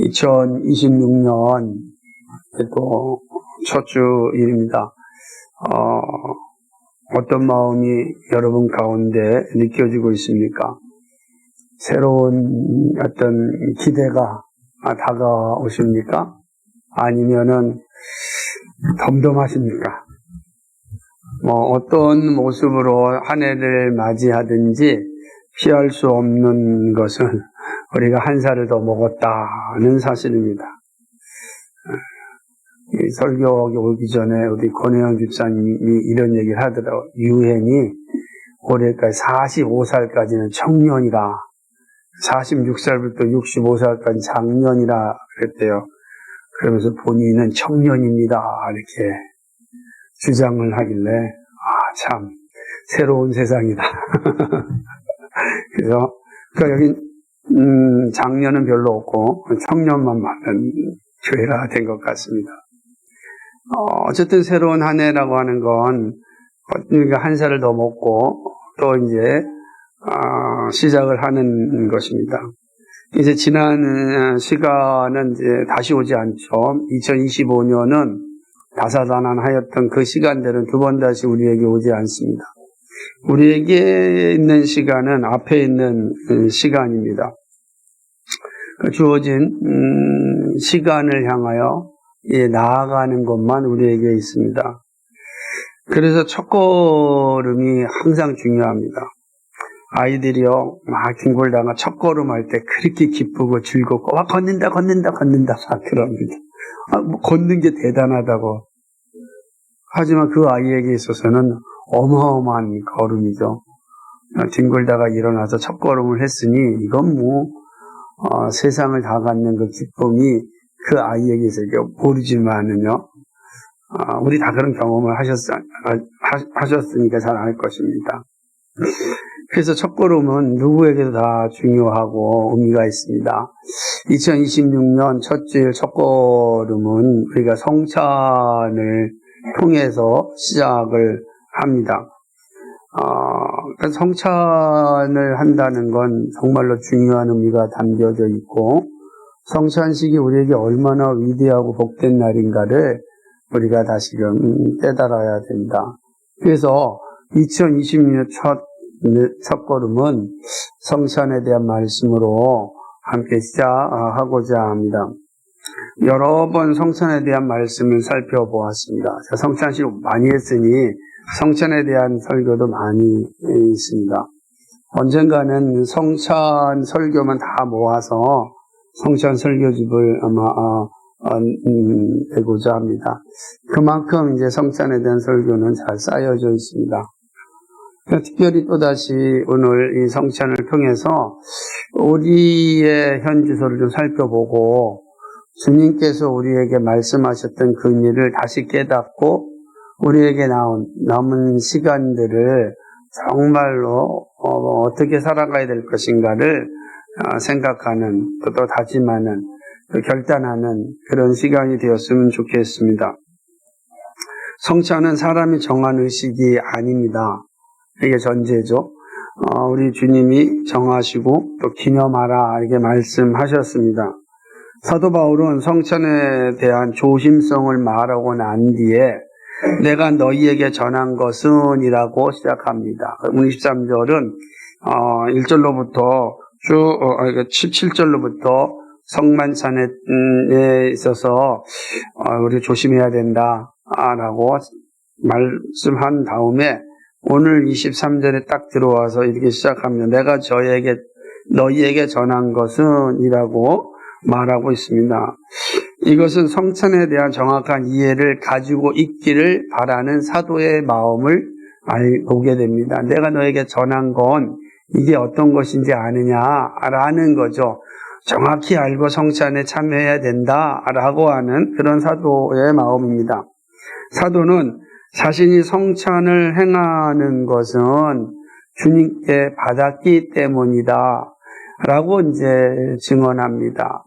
2026년 또 첫 주일입니다. 어떤 마음이 여러분 가운데 느껴지고 있습니까? 새로운 어떤 기대가 다가오십니까? 아니면은 덤덤하십니까? 어떤 모습으로 한 해를 맞이하든지 피할 수 없는 것은 우리가 한 살을 더 먹었다는 사실입니다. 이 설교하기 오기 전에 우리 권혜영 집사님이 이런 얘기를 하더라고요. 유행이 올해까지 45살까지는 청년이라, 46살부터 65살까지 장년이라 그랬대요. 그러면서 본인은 청년입니다. 이렇게 주장을 하길래, 참, 새로운 세상이다. 그래서, 여기, 장년은 별로 없고, 청년만 많은 교회가 된 것 같습니다. 어쨌든 새로운 한 해라고 하는 건, 우리가 한 살을 더 먹고, 또 이제, 시작을 하는 것입니다. 이제 지난 시간은 이제 다시 오지 않죠. 2025년은 다사다난하였던 그 시간들은 두 번 다시 우리에게 오지 않습니다. 우리에게 있는 시간은 앞에 있는 시간입니다. 주어진 시간을 향하여 나아가는 것만 우리에게 있습니다. 그래서 첫걸음이 항상 중요합니다. 아이들이요, 막 뒹굴다가 첫걸음할 때 그렇게 기쁘고 즐겁고, 걷는다, 그럽니다. 걷는 게 대단하다고. 하지만 그 아이에게 있어서는 어마어마한 걸음이죠. 뒹굴다가 일어나서 첫걸음을 했으니, 이건 세상을 다 갖는 그 기쁨이 그 아이에게 있어요. 모르지만은요, 우리 다 그런 경험을 하셨으니까 잘 알 것입니다. 그래서 첫걸음은 누구에게도 다 중요하고 의미가 있습니다. 2026년 첫 주일 첫걸음은 우리가 성찬을 통해서 시작을 합니다. 성찬을 한다는 건 정말로 중요한 의미가 담겨져 있고, 성찬식이 우리에게 얼마나 위대하고 복된 날인가를 우리가 다시금 깨달아야 된다. 그래서 2026년 첫걸음은 성찬에 대한 말씀으로 함께 시작하고자 합니다. 여러 번 성찬에 대한 말씀을 살펴보았습니다. 성찬식 많이 했으니 성찬에 대한 설교도 많이 있습니다. 언젠가는 성찬 설교만 다 모아서 성찬 설교집을 아마 내고자 합니다. 그만큼 이제 성찬에 대한 설교는 잘 쌓여져 있습니다. 특별히 또다시 오늘 이 성찬을 통해서 우리의 현주소를 좀 살펴보고 주님께서 우리에게 말씀하셨던 그 의미를 다시 깨닫고 우리에게 남은 시간들을 정말로 어떻게 살아가야 될 것인가를 생각하는, 또 다짐하는, 또 결단하는 그런 시간이 되었으면 좋겠습니다. 성찬은 사람이 정한 의식이 아닙니다. 이게 전제죠. 우리 주님이 정하시고 또 기념하라 이렇게 말씀하셨습니다. 사도 바울은 성찬에 대한 조심성을 말하고 난 뒤에 내가 너희에게 전한 것은 이라고 시작합니다. 23절은 1절로부터 쭉 17절로부터 성만찬에 있어서 우리 조심해야 된다 라고 말씀한 다음에 오늘 23절에 딱 들어와서 이렇게 시작합니다. 내가 너희에게 전한 것은 이라고 말하고 있습니다. 이것은 성찬에 대한 정확한 이해를 가지고 있기를 바라는 사도의 마음을 보게 됩니다. 내가 너에게 전한 건 이게 어떤 것인지 아느냐라는 거죠. 정확히 알고 성찬에 참여해야 된다라고 하는 그런 사도의 마음입니다. 사도는 자신이 성찬을 행하는 것은 주님께 받았기 때문이다 라고 이제 증언합니다.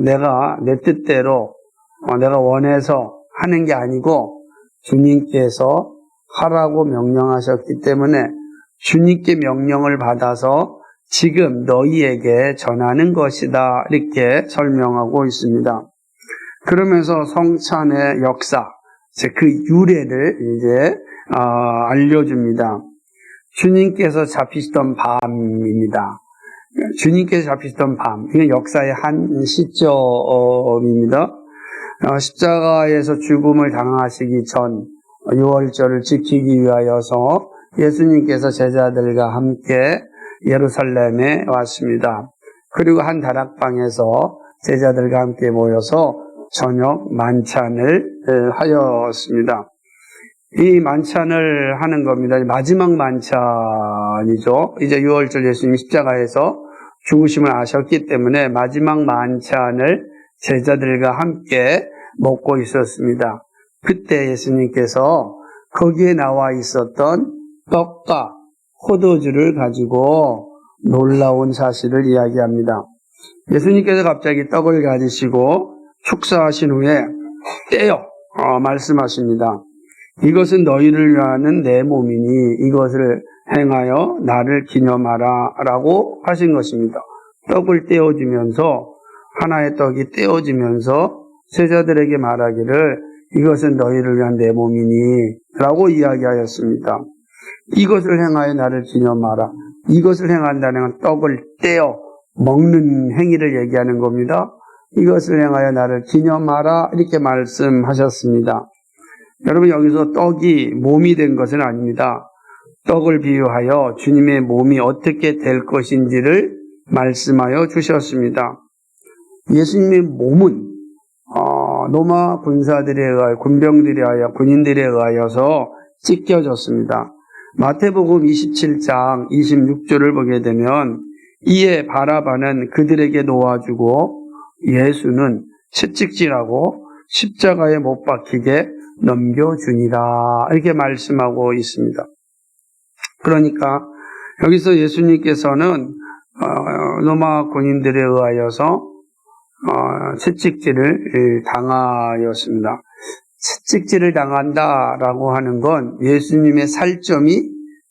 내가 내 뜻대로 내가 원해서 하는 게 아니고 주님께서 하라고 명령하셨기 때문에 주님께 명령을 받아서 지금 너희에게 전하는 것이다. 이렇게 설명하고 있습니다. 그러면서 성찬의 역사, 그 유래를 이제 알려줍니다. 주님께서 잡히시던 밤입니다. 주님께서 잡히시던 밤, 이건 역사의 한 시점입니다. 십자가에서 죽음을 당하시기 전 유월절을 지키기 위하여서 예수님께서 제자들과 함께 예루살렘에 왔습니다. 그리고 한 다락방에서 제자들과 함께 모여서 저녁 만찬을 하였습니다. 이 만찬을 하는 겁니다. 마지막 만찬이죠. 이제 유월절 예수님 십자가에서 죽으심을 아셨기 때문에 마지막 만찬을 제자들과 함께 먹고 있었습니다. 그때 예수님께서 거기에 나와 있었던 떡과 포도주를 가지고 놀라운 사실을 이야기합니다. 예수님께서 갑자기 떡을 가지시고 축사하신 후에 떼어 말씀하십니다. 이것은 너희를 위하는 내 몸이니 이것을 행하여 나를 기념하라 라고 하신 것입니다. 떡을 떼어주면서 하나의 떡이 떼어지면서 제자들에게 말하기를 이것은 너희를 위한 내 몸이니 라고 이야기하였습니다. 이것을 행하여 나를 기념하라. 이것을 행한다는 건 떡을 떼어 먹는 행위를 얘기하는 겁니다. 이것을 행하여 나를 기념하라 이렇게 말씀하셨습니다. 여러분 여기서 떡이 몸이 된 것은 아닙니다. 떡을 비유하여 주님의 몸이 어떻게 될 것인지를 말씀하여 주셨습니다. 예수님의 몸은 로마 군사들에 의하여 군병들에 의하여 군인들에 의하여서 찢겨졌습니다. 마태복음 27장 26절을 보게 되면 이에 바라바는 그들에게 놓아주고 예수는 채찍질하고 십자가에 못 박히게 넘겨주니라 이렇게 말씀하고 있습니다. 그러니까 여기서 예수님께서는 로마 군인들에 의하여서 채찍질을 당하였습니다. 채찍질을 당한다라고 하는 건 예수님의 살점이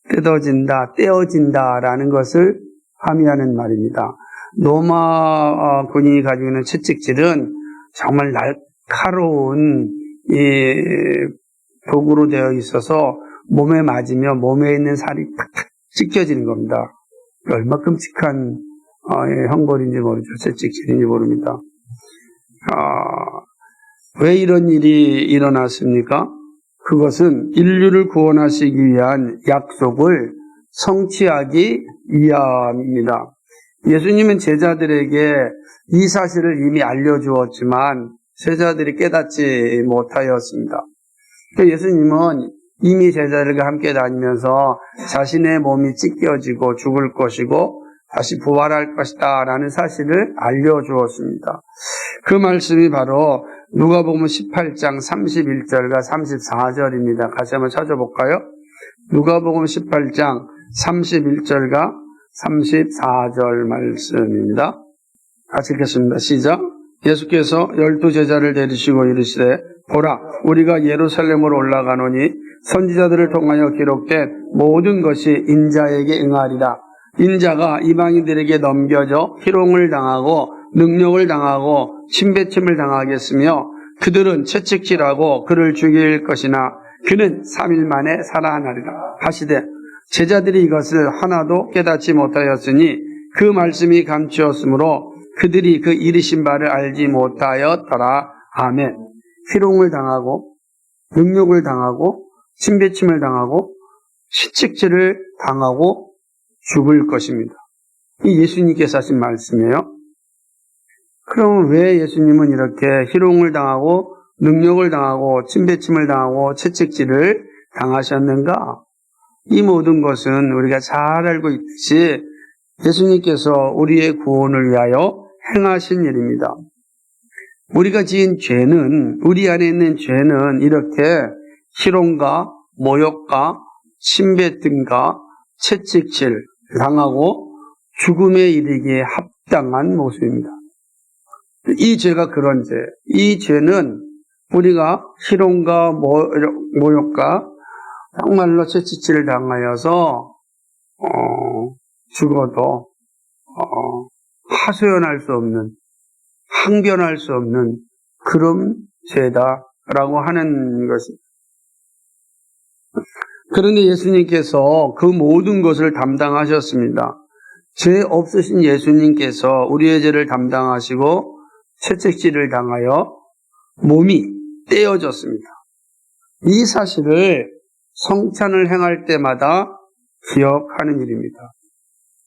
뜯어진다, 떼어진다라는 것을 함의하는 말입니다. 로마 군인이 가지고 있는 채찍질은 정말 날카로운 도구로 되어 있어서 몸에 맞으면 몸에 있는 살이 탁탁 찢겨지는 겁니다. 얼마나 끔찍한 형벌인지 모르죠. 채찍질인지 모릅니다. 왜 이런 일이 일어났습니까? 그것은 인류를 구원하시기 위한 약속을 성취하기 위함입니다. 예수님은 제자들에게 이 사실을 이미 알려주었지만 제자들이 깨닫지 못하였습니다. 예수님은 이미 제자들과 함께 다니면서 자신의 몸이 찢겨지고 죽을 것이고 다시 부활할 것이다 라는 사실을 알려주었습니다. 그 말씀이 바로 누가복음 18장 31절과 34절입니다. 같이 한번 찾아볼까요? 누가복음 18장 31절과 34절 말씀입니다. 같이 읽겠습니다. 시작. 예수께서 12제자를 데리시고 이르시되 보라 우리가 예루살렘으로 올라가노니 선지자들을 통하여 기록된 모든 것이 인자에게 응하리라. 인자가 이방인들에게 넘겨져 희롱을 당하고 능욕을 당하고 침뱉음을 당하겠으며 그들은 채찍질하고 그를 죽일 것이나 그는 3일 만에 살아나리라 하시되 제자들이 이것을 하나도 깨닫지 못하였으니 그 말씀이 감추었으므로 그들이 그 이르신 바를 알지 못하였더라. 아멘. 희롱을 당하고 능욕을 당하고 침뱉음을 당하고 채찍질을 당하고 죽을 것입니다. 이 예수님께서 하신 말씀이에요. 그럼 왜 예수님은 이렇게 희롱을 당하고 능욕을 당하고 침뱉음을 당하고 채찍질을 당하셨는가? 이 모든 것은 우리가 잘 알고 있듯이 예수님께서 우리의 구원을 위하여 행하신 일입니다. 우리가 지은 죄는, 우리 안에 있는 죄는 이렇게 희롱과 모욕과 침뱉음과 채찍질 당하고 죽음에 이르기에 합당한 모습입니다. 이 죄가 그런 죄. 이 죄는 우리가 희롱과 모욕과 정말로 채찍질을 당하여서 죽어도 하소연할 수 없는, 항변할 수 없는 그런 죄다라고 하는 것입니다. 그런데 예수님께서 그 모든 것을 담당하셨습니다. 죄 없으신 예수님께서 우리의 죄를 담당하시고 채찍질을 당하여 몸이 떼어졌습니다. 이 사실을 성찬을 행할 때마다 기억하는 일입니다.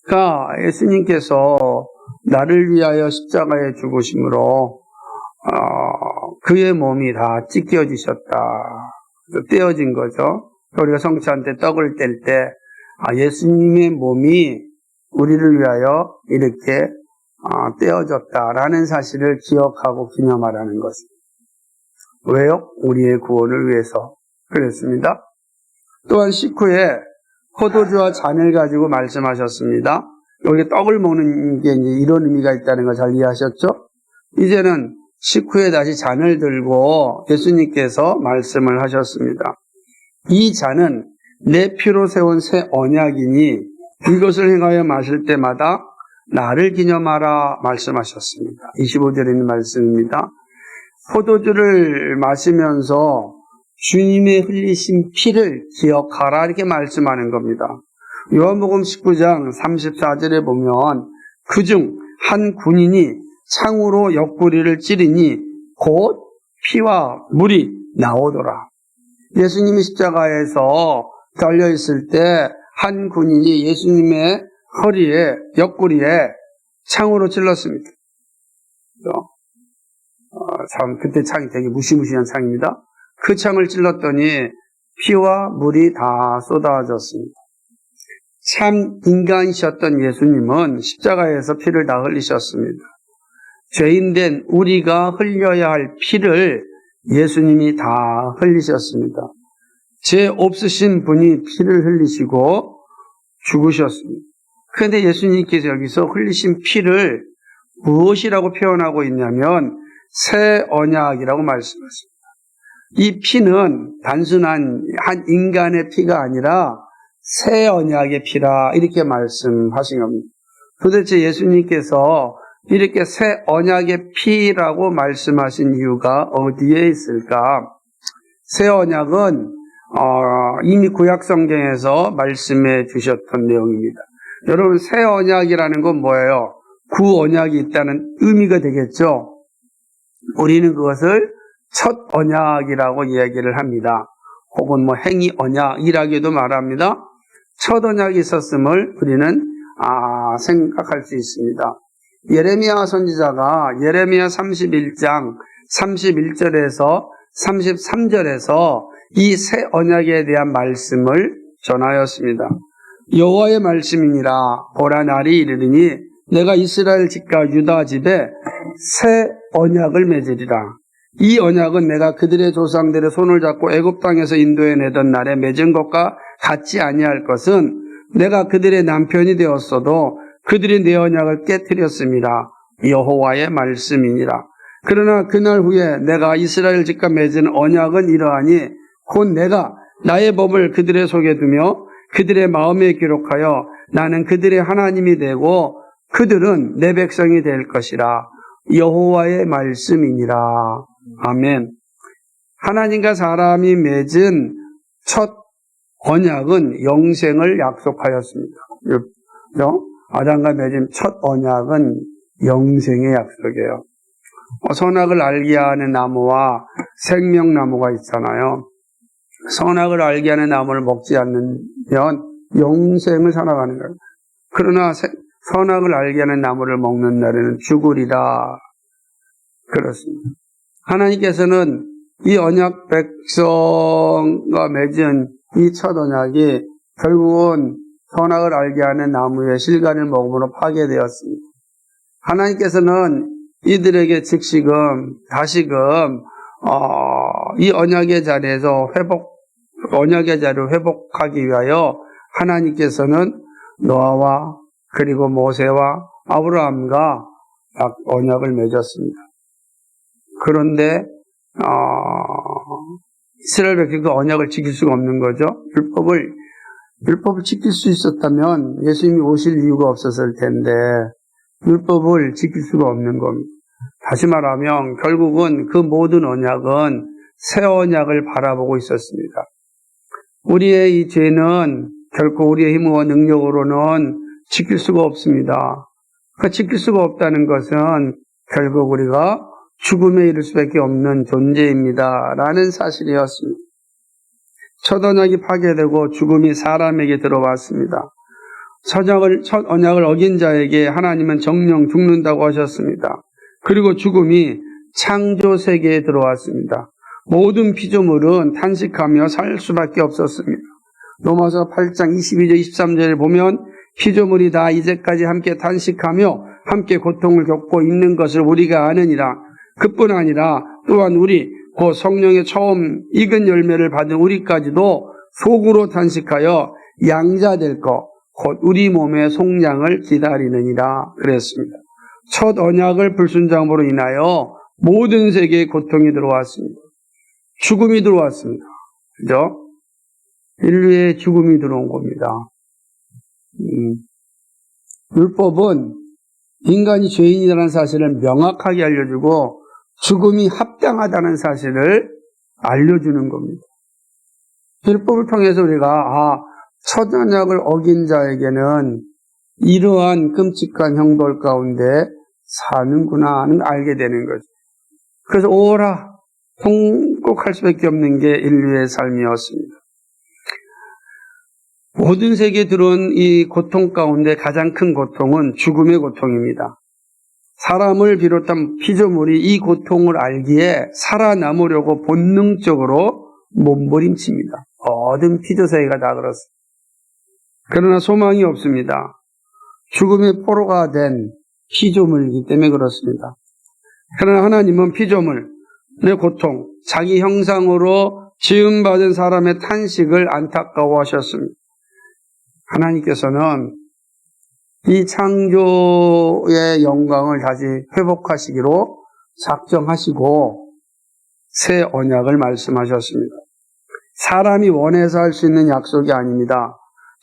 그러니까 예수님께서 나를 위하여 십자가에 죽으심으로 그의 몸이 다 찢겨지셨다. 떼어진 거죠. 우리가 성찬 때 떡을 뗄 때 예수님의 몸이 우리를 위하여 이렇게 떼어졌다라는 사실을 기억하고 기념하라는 것입니다. 왜요? 우리의 구원을 위해서 그랬습니다. 또한 식후에 포도주와 잔을 가지고 말씀하셨습니다. 여기 떡을 먹는 게 이제 이런 의미가 있다는 걸 잘 이해하셨죠? 이제는 식후에 다시 잔을 들고 예수님께서 말씀을 하셨습니다. 이 잔은 내 피로 세운 새 언약이니 이것을 행하여 마실 때마다 나를 기념하라 말씀하셨습니다. 25절에 있는 말씀입니다. 포도주를 마시면서 주님의 흘리신 피를 기억하라 이렇게 말씀하는 겁니다. 요한복음 19장 34절에 보면 그중 한 군인이 창으로 옆구리를 찌르니 곧 피와 물이 나오더라. 예수님이 십자가에서 달려있을 때 한 군인이 예수님의 허리에 옆구리에 창으로 찔렀습니다. 참 그때 창이 되게 무시무시한 창입니다. 그 창을 찔렀더니 피와 물이 다 쏟아졌습니다. 참 인간이셨던 예수님은 십자가에서 피를 다 흘리셨습니다. 죄인된 우리가 흘려야 할 피를 예수님이 다 흘리셨습니다. 죄 없으신 분이 피를 흘리시고 죽으셨습니다. 그런데 예수님께서 여기서 흘리신 피를 무엇이라고 표현하고 있냐면 새 언약이라고 말씀하십니다. 이 피는 단순한 한 인간의 피가 아니라 새 언약의 피라 이렇게 말씀하신 겁니다. 도대체 예수님께서 이렇게 새 언약의 피라고 말씀하신 이유가 어디에 있을까? 새 언약은 이미 구약 성경에서 말씀해 주셨던 내용입니다. 여러분 새 언약이라는 건 뭐예요? 구 언약이 있다는 의미가 되겠죠? 우리는 그것을 첫 언약이라고 이야기를 합니다. 혹은 행위 언약이라고도 말합니다. 첫 언약이 있었음을 우리는 생각할 수 있습니다. 예레미야 선지자가 예레미야 31장 31절에서 33절에서 이 새 언약에 대한 말씀을 전하였습니다. 여호와의 말씀이니라. 보라 날이 이르리니 내가 이스라엘 집과 유다 집에 새 언약을 맺으리라. 이 언약은 내가 그들의 조상들의 손을 잡고 애굽 땅에서 인도해 내던 날에 맺은 것과 같지 아니할 것은 내가 그들의 남편이 되었어도 그들이 내 언약을 깨뜨렸습니다. 여호와의 말씀이니라. 그러나 그날 후에 내가 이스라엘 집과 맺은 언약은 이러하니 곧 내가 나의 법을 그들의 속에 두며 그들의 마음에 기록하여 나는 그들의 하나님이 되고 그들은 내 백성이 될 것이라. 여호와의 말씀이니라. 아멘. 하나님과 사람이 맺은 첫 언약은 영생을 약속하였습니다. 아담과 맺은 첫 언약은 영생의 약속이에요. 선악을 알게 하는 나무와 생명나무가 있잖아요. 선악을 알게 하는 나무를 먹지 않으면 영생을 살아가는 거예요. 그러나 선악을 알게 하는 나무를 먹는 날에는 죽으리라. 그렇습니다. 하나님께서는 이 언약 백성과 맺은 이 첫 언약이 결국은 선악을 알게 하는 나무의 실간을 먹음으로 파괴되었습니다. 하나님께서는 이들에게 다시금 이 언약의 자리에서 언약의 자리를 회복하기 위하여 하나님께서는 노아와 그리고 모세와 아브라함과 언약을 맺었습니다. 그런데 이스라엘 백성도 언약을 지킬 수가 없는 거죠. 율법을 지킬 수 있었다면 예수님이 오실 이유가 없었을 텐데 율법을 지킬 수가 없는 겁니다. 다시 말하면 결국은 그 모든 언약은 새 언약을 바라보고 있었습니다. 우리의 이 죄는 결코 우리의 힘과 능력으로는 지킬 수가 없습니다. 그 지킬 수가 없다는 것은 결국 우리가 죽음에 이를 수밖에 없는 존재입니다. 라는 사실이었습니다. 첫 언약이 파괴되고 죽음이 사람에게 들어왔습니다. 첫 언약을 어긴 자에게 하나님은 정령 죽는다고 하셨습니다. 그리고 죽음이 창조 세계에 들어왔습니다. 모든 피조물은 탄식하며 살 수밖에 없었습니다. 로마서 8장 22절 23절에 보면 피조물이 다 이제까지 함께 탄식하며 함께 고통을 겪고 있는 것을 우리가 아느니라. 그뿐 아니라 또한 우리 곧 성령의 처음 익은 열매를 받은 우리까지도 속으로 탄식하여 양자될 것 곧 우리 몸의 속량을 기다리느니라 그랬습니다. 첫 언약을 불순종으로 인하여 모든 세계에 고통이 들어왔습니다. 죽음이 들어왔습니다. 그죠? 인류에 죽음이 들어온 겁니다. 율법은 인간이 죄인이라는 사실을 명확하게 알려주고 죽음이 합당하다는 사실을 알려주는 겁니다. 율법을 통해서 우리가 첫 언약을 어긴 자에게는 이러한 끔찍한 형벌 가운데 사는구나 하는 알게 되는 거죠. 그래서 오라 통곡할 수밖에 없는 게 인류의 삶이었습니다. 모든 세계에 들어온 이 고통 가운데 가장 큰 고통은 죽음의 고통입니다. 사람을 비롯한 피조물이 이 고통을 알기에 살아남으려고 본능적으로 몸부림칩니다. 모든 피조세계가 다 그렇습니다. 그러나 소망이 없습니다. 죽음의 포로가 된 피조물이기 때문에 그렇습니다. 그러나 하나님은 피조물의 고통, 자기 형상으로 지음받은 사람의 탄식을 안타까워하셨습니다. 하나님께서는 이 창조의 영광을 다시 회복하시기로 작정하시고 새 언약을 말씀하셨습니다. 사람이 원해서 할 수 있는 약속이 아닙니다.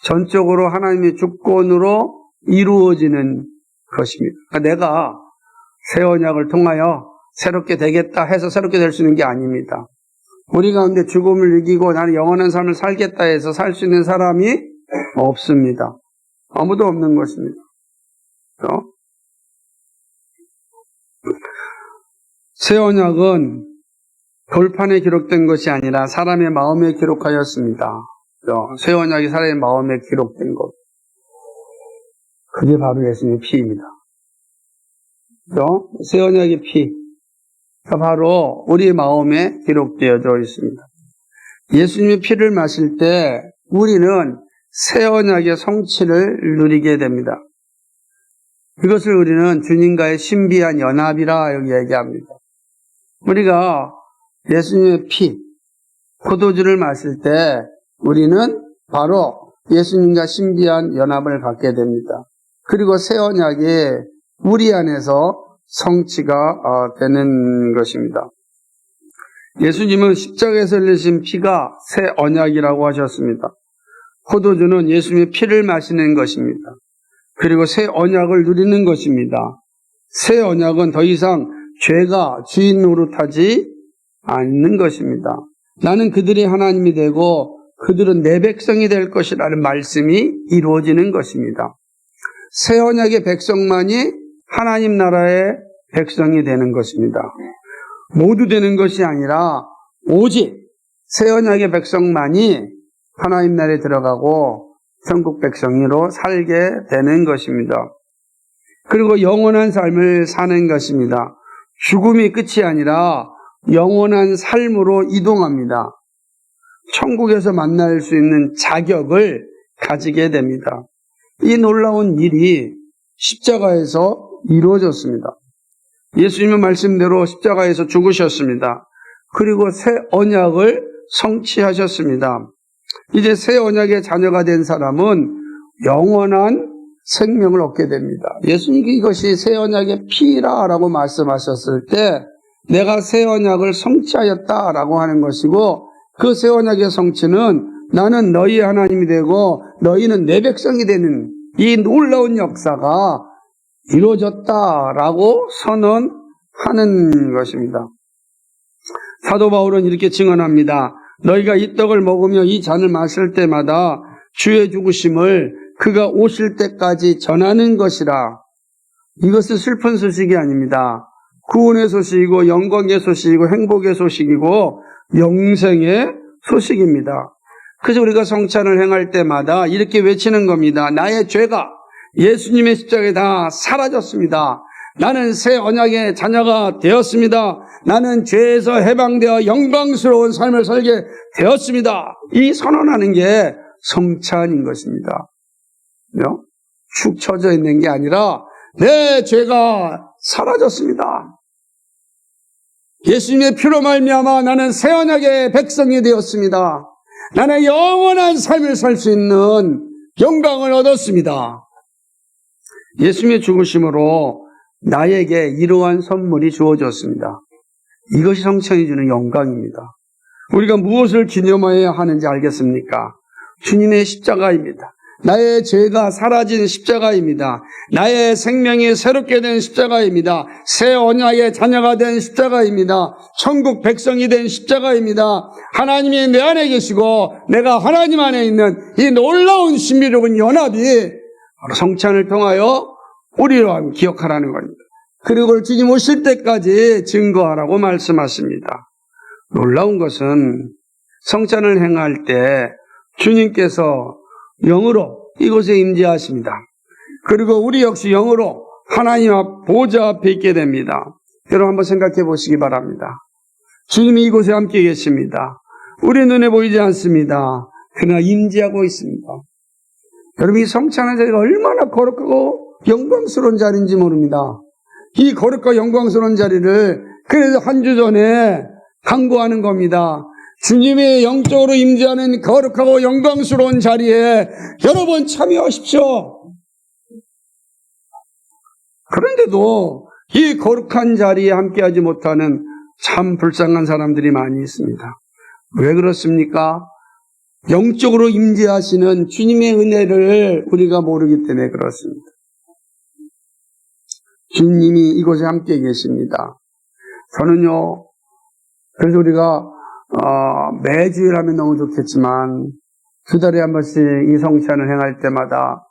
전적으로 하나님의 주권으로 이루어지는 것입니다. 그러니까 내가 새 언약을 통하여 새롭게 되겠다 해서 새롭게 될 수 있는 게 아닙니다. 우리 가운데 죽음을 이기고 나는 영원한 삶을 살겠다 해서 살 수 있는 사람이 없습니다. 아무도 없는 것입니다. 그렇죠? 새 언약은 돌판에 기록된 것이 아니라 사람의 마음에 기록하였습니다. 새 언약이 사람의 마음에 기록된 것. 그게 바로 예수님의 피입니다. 그렇죠? 새 언약의 피가 바로 우리의 마음에 기록되어져 있습니다. 예수님의 피를 마실 때 우리는 새 언약의 성취를 누리게 됩니다. 이것을 우리는 주님과의 신비한 연합이라 여기 얘기합니다. 우리가 예수님의 피, 포도주를 마실 때 우리는 바로 예수님과 신비한 연합을 갖게 됩니다. 그리고 새 언약이 우리 안에서 성취가 되는 것입니다. 예수님은 십자가에서 흘리신 피가 새 언약이라고 하셨습니다. 포도주는 예수님의 피를 마시는 것입니다. 그리고 새 언약을 누리는 것입니다. 새 언약은 더 이상 죄가 주인 노릇하지 않는 것입니다. 나는 그들이 하나님이 되고 그들은 내 백성이 될 것이라는 말씀이 이루어지는 것입니다. 새 언약의 백성만이 하나님 나라의 백성이 되는 것입니다. 모두 되는 것이 아니라 오직 새 언약의 백성만이 하나님 나라에 들어가고 천국 백성으로 살게 되는 것입니다. 그리고 영원한 삶을 사는 것입니다. 죽음이 끝이 아니라 영원한 삶으로 이동합니다. 천국에서 만날 수 있는 자격을 가지게 됩니다. 이 놀라운 일이 십자가에서 이루어졌습니다. 예수님의 말씀대로 십자가에서 죽으셨습니다. 그리고 새 언약을 성취하셨습니다. 이제 새 언약의 자녀가 된 사람은 영원한 생명을 얻게 됩니다. 예수님이 이것이 새 언약의 피라라고 말씀하셨을 때 내가 새 언약을 성취하였다라고 하는 것이고 그 새 언약의 성취는 나는 너희의 하나님이 되고 너희는 내 백성이 되는 이 놀라운 역사가 이루어졌다라고 선언하는 것입니다. 사도 바울은 이렇게 증언합니다. 너희가 이 떡을 먹으며 이 잔을 마실 때마다 주의 죽으심을 그가 오실 때까지 전하는 것이라. 이것은 슬픈 소식이 아닙니다. 구원의 소식이고 영광의 소식이고 행복의 소식이고 영생의 소식입니다. 그래서 우리가 성찬을 행할 때마다 이렇게 외치는 겁니다. 나의 죄가 예수님의 십자가에 다 사라졌습니다. 나는 새 언약의 자녀가 되었습니다. 나는 죄에서 해방되어 영광스러운 삶을 살게 되었습니다. 이 선언하는 게 성찬인 것입니다. 축 처져 있는 게 아니라 내 죄가 사라졌습니다. 예수님의 피로 말미암아 나는 새 언약의 백성이 되었습니다. 나는 영원한 삶을 살 수 있는 영광을 얻었습니다. 예수님의 죽으심으로 나에게 이러한 선물이 주어졌습니다. 이것이 성찬이 주는 영광입니다. 우리가 무엇을 기념해야 하는지 알겠습니까? 주님의 십자가입니다. 나의 죄가 사라진 십자가입니다. 나의 생명이 새롭게 된 십자가입니다. 새 언약의 자녀가 된 십자가입니다. 천국 백성이 된 십자가입니다. 하나님이 내 안에 계시고 내가 하나님 안에 있는 이 놀라운 신비로운 연합이 바로 성찬을 통하여 우리로 하면 기억하라는 겁니다. 그리고 그걸 주님 오실 때까지 증거하라고 말씀하십니다. 놀라운 것은 성찬을 행할 때 주님께서 영으로 이곳에 임재하십니다. 그리고 우리 역시 영으로 하나님 앞 보좌 앞에 있게 됩니다. 여러분 한번 생각해 보시기 바랍니다. 주님이 이곳에 함께 계십니다. 우리 눈에 보이지 않습니다. 그러나 임재하고 있습니다. 여러분 이 성찬의 자리가 얼마나 거룩하고 영광스러운 자리인지 모릅니다. 이 거룩과 영광스러운 자리를 그래서 한 주 전에 강구하는 겁니다. 주님의 영적으로 임재하는 거룩하고 영광스러운 자리에 여러분 참여하십시오. 그런데도 이 거룩한 자리에 함께하지 못하는 참 불쌍한 사람들이 많이 있습니다. 왜 그렇습니까? 영적으로 임재하시는 주님의 은혜를 우리가 모르기 때문에 그렇습니다. 주님이 이곳에 함께 계십니다. 저는요, 그래서 우리가 매주일 하면 너무 좋겠지만 2달에 한 번씩 이 성찬을 행할 때마다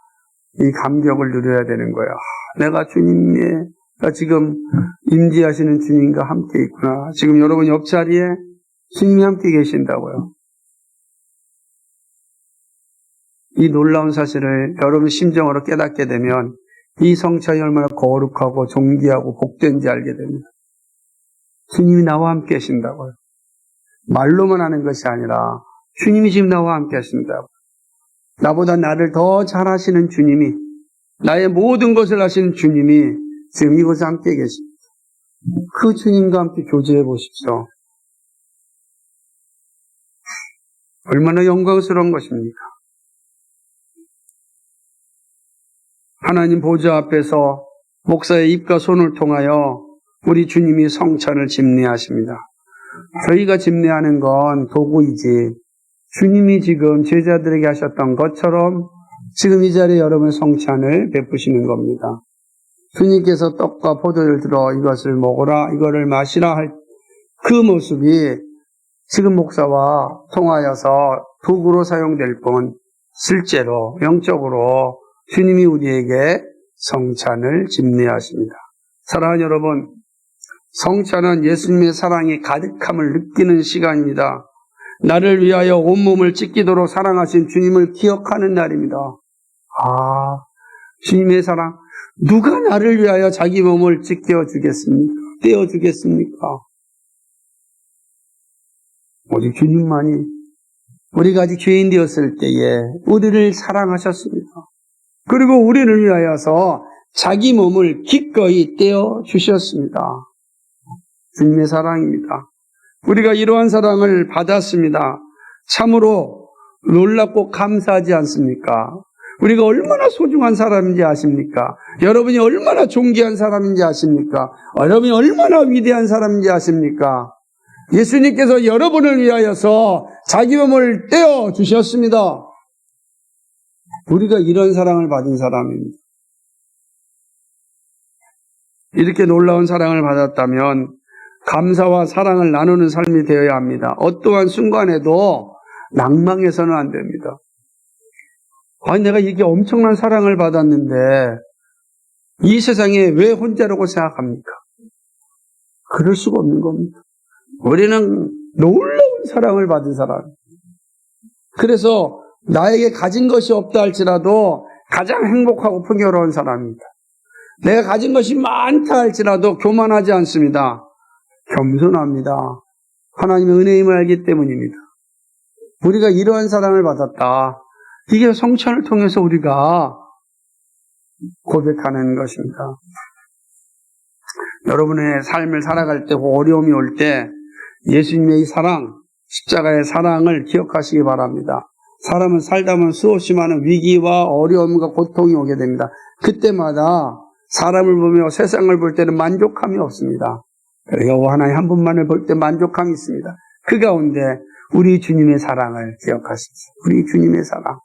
이 감격을 누려야 되는 거예요. 내가 주님의 지금 임재하시는 주님과 함께 있구나. 지금 여러분 옆자리에 주님이 함께 계신다고요. 이 놀라운 사실을 여러분 심정으로 깨닫게 되면 이 성찬이 얼마나 거룩하고 존귀하고 복된지 알게 됩니다. 주님이 나와 함께 하신다고요. 말로만 하는 것이 아니라 주님이 지금 나와 함께 하신다고요. 나보다 나를 더 잘 아시는 주님이, 나의 모든 것을 아시는 주님이 지금 이곳에 함께 계십니다. 그 주님과 함께 교제해 보십시오. 얼마나 영광스러운 것입니까? 하나님 보좌 앞에서 목사의 입과 손을 통하여 우리 주님이 성찬을 집례하십니다. 저희가 집례하는 건 도구이지 주님이 지금 제자들에게 하셨던 것처럼 지금 이 자리에 여러분 성찬을 베푸시는 겁니다. 주님께서 떡과 포도를 들어 이것을 먹어라, 이거를 마시라 할 그 모습이 지금 목사와 통하여서 도구로 사용될 뿐 실제로 영적으로 주님이 우리에게 성찬을 집례하십니다. 사랑하는 여러분, 성찬은 예수님의 사랑이 가득함을 느끼는 시간입니다. 나를 위하여 온몸을 찢기도록 사랑하신 주님을 기억하는 날입니다. 주님의 사랑, 누가 나를 위하여 자기 몸을 찢겨주겠습니까? 떼어주겠습니까? 오직 주님만이 우리가 아직 죄인 되었을 때에 우리를 사랑하셨습니다. 그리고 우리를 위하여서 자기 몸을 기꺼이 떼어주셨습니다. 주님의 사랑입니다. 우리가 이러한 사랑을 받았습니다. 참으로 놀랍고 감사하지 않습니까? 우리가 얼마나 소중한 사람인지 아십니까? 여러분이 얼마나 존귀한 사람인지 아십니까? 여러분이 얼마나 위대한 사람인지 아십니까? 예수님께서 여러분을 위하여서 자기 몸을 떼어주셨습니다. 우리가 이런 사랑을 받은 사람입니다. 이렇게 놀라운 사랑을 받았다면 감사와 사랑을 나누는 삶이 되어야 합니다. 어떠한 순간에도 낭망해서는 안 됩니다. 아니, 내가 이게 엄청난 사랑을 받았는데 이 세상에 왜 혼자라고 생각합니까? 그럴 수가 없는 겁니다. 우리는 놀라운 사랑을 받은 사람. 그래서 나에게 가진 것이 없다 할지라도 가장 행복하고 풍요로운 사람입니다. 내가 가진 것이 많다 할지라도 교만하지 않습니다. 겸손합니다. 하나님의 은혜임을 알기 때문입니다. 우리가 이러한 사랑을 받았다. 이게 성찬을 통해서 우리가 고백하는 것입니다. 여러분의 삶을 살아갈 때 어려움이 올 때 예수님의 이 사랑, 십자가의 사랑을 기억하시기 바랍니다. 사람은 살다 보면 수없이 많은 위기와 어려움과 고통이 오게 됩니다. 그때마다 사람을 보며 세상을 볼 때는 만족함이 없습니다. 여호와 하나님 한 분만을 볼 때 만족함이 있습니다. 그 가운데 우리 주님의 사랑을 기억하십시오. 우리 주님의 사랑.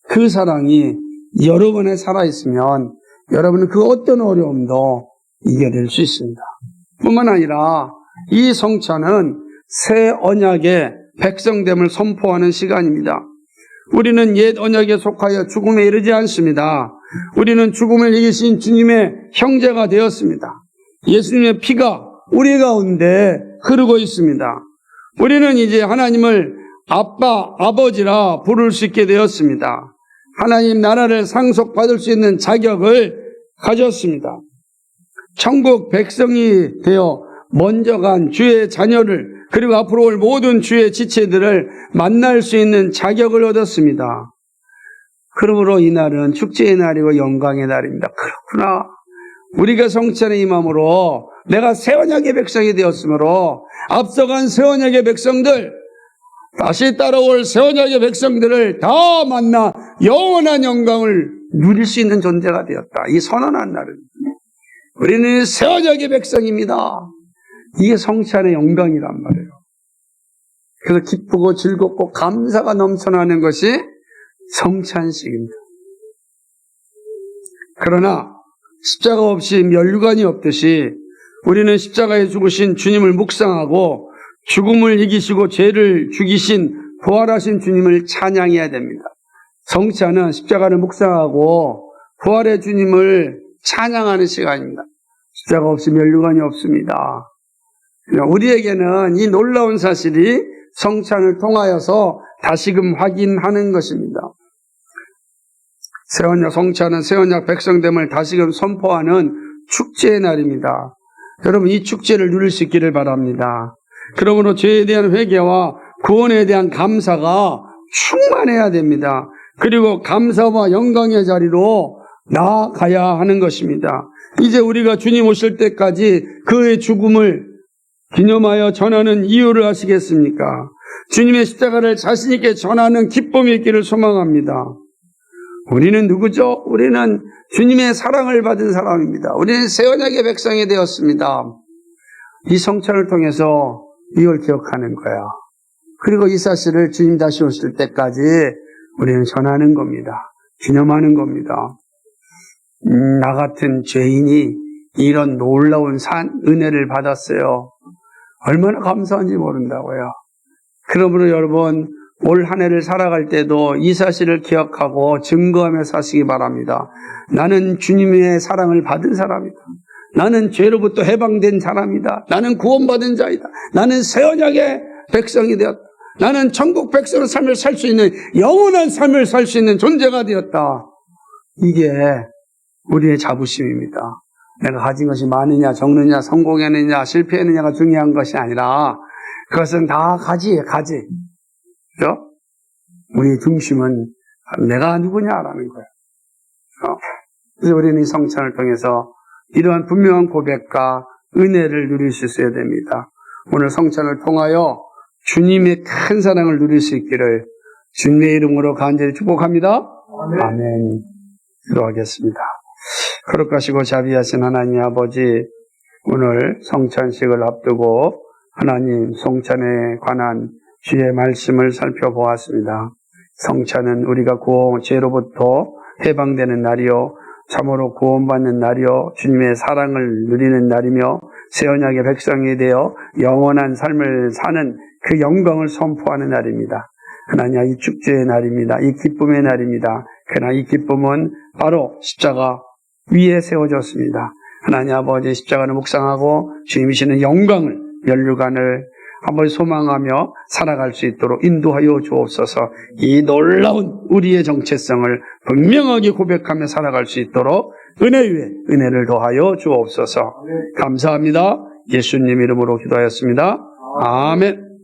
그 사랑이 여러분에 살아있으면 여러분은 그 어떤 어려움도 이겨낼 수 있습니다. 뿐만 아니라 이 성찬은 새 언약의 백성됨을 선포하는 시간입니다. 우리는 옛 언약에 속하여 죽음에 이르지 않습니다. 우리는 죽음을 이기신 주님의 형제가 되었습니다. 예수님의 피가 우리 가운데 흐르고 있습니다. 우리는 이제 하나님을 아빠, 아버지라 부를 수 있게 되었습니다. 하나님 나라를 상속받을 수 있는 자격을 가졌습니다. 천국 백성이 되어 먼저 간 주의 자녀를 그리고 앞으로 올 모든 주의 지체들을 만날 수 있는 자격을 얻었습니다. 그러므로 이날은 축제의 날이고 영광의 날입니다. 그렇구나. 우리가 성찬에 임함으로 내가 새 언약의 백성이 되었으므로 앞서간 새 언약의 백성들, 다시 따라올 새 언약의 백성들을 다 만나 영원한 영광을 누릴 수 있는 존재가 되었다. 이 선언한 날은 우리는 새 언약의 백성입니다. 이게 성찬의 영광이란 말이에요. 그래서 기쁘고 즐겁고 감사가 넘쳐나는 것이 성찬식입니다. 그러나 십자가 없이 멸류관이 없듯이 우리는 십자가에 죽으신 주님을 묵상하고 죽음을 이기시고 죄를 죽이신 부활하신 주님을 찬양해야 됩니다. 성찬은 십자가를 묵상하고 부활의 주님을 찬양하는 시간입니다. 십자가 없이 멸류관이 없습니다. 우리에게는 이 놀라운 사실이 성찬을 통하여서 다시금 확인하는 것입니다. 새 언약 성찬은 새 언약 백성됨을 다시금 선포하는 축제의 날입니다. 여러분 이 축제를 누릴 수 있기를 바랍니다. 그러므로 죄에 대한 회개와 구원에 대한 감사가 충만해야 됩니다. 그리고 감사와 영광의 자리로 나아가야 하는 것입니다. 이제 우리가 주님 오실 때까지 그의 죽음을 기념하여 전하는 이유를 아시겠습니까? 주님의 십자가를 자신 있게 전하는 기쁨이 있기를 소망합니다. 우리는 누구죠? 우리는 주님의 사랑을 받은 사람입니다. 우리는 새 언약의 백성이 되었습니다. 이 성찬을 통해서 이걸 기억하는 거야. 그리고 이 사실을 주님 다시 오실 때까지 우리는 전하는 겁니다. 기념하는 겁니다. 나 같은 죄인이 이런 놀라운 은혜를 받았어요. 얼마나 감사한지 모른다고요. 그러므로 여러분 올 한 해를 살아갈 때도 이 사실을 기억하고 증거하며 사시기 바랍니다. 나는 주님의 사랑을 받은 사람이다. 나는 죄로부터 해방된 사람이다. 나는 구원받은 자이다. 나는 새 언약의 백성이 되었다. 나는 천국 백성의 삶을 살 수 있는 영원한 삶을 살 수 있는 존재가 되었다. 이게 우리의 자부심입니다. 내가 가진 것이 많으냐 적느냐 성공했느냐 실패했느냐가 중요한 것이 아니라 그것은 다 가지예요. 가지. 그렇죠? 우리의 중심은 내가 누구냐라는 거예요. 그래서 우리는 이 성찬을 통해서 이러한 분명한 고백과 은혜를 누릴 수 있어야 됩니다. 오늘 성찬을 통하여 주님의 큰 사랑을 누릴 수 있기를 주님의 이름으로 간절히 축복합니다. 아멘. 기도하겠습니다. 거룩하시고 자비하신 하나님 아버지, 오늘 성찬식을 앞두고 하나님 성찬에 관한 주의 말씀을 살펴보았습니다. 성찬은 우리가 죄로부터 해방되는 날이요 참으로 구원받는 날이요 주님의 사랑을 누리는 날이며 새 언약의 백성이 되어 영원한 삶을 사는 그 영광을 선포하는 날입니다. 하나님, 이 축제의 날입니다. 이 기쁨의 날입니다. 그러나 이 기쁨은 바로 십자가 위에 세워졌습니다. 하나님 아버지, 십자가를 묵상하고 주님이시는 영광을, 면류관을 한번 소망하며 살아갈 수 있도록 인도하여 주옵소서. 이 놀라운 우리의 정체성을 분명하게 고백하며 살아갈 수 있도록 은혜 위에 은혜를 더하여 주옵소서. 감사합니다. 예수님 이름으로 기도하였습니다. 아멘.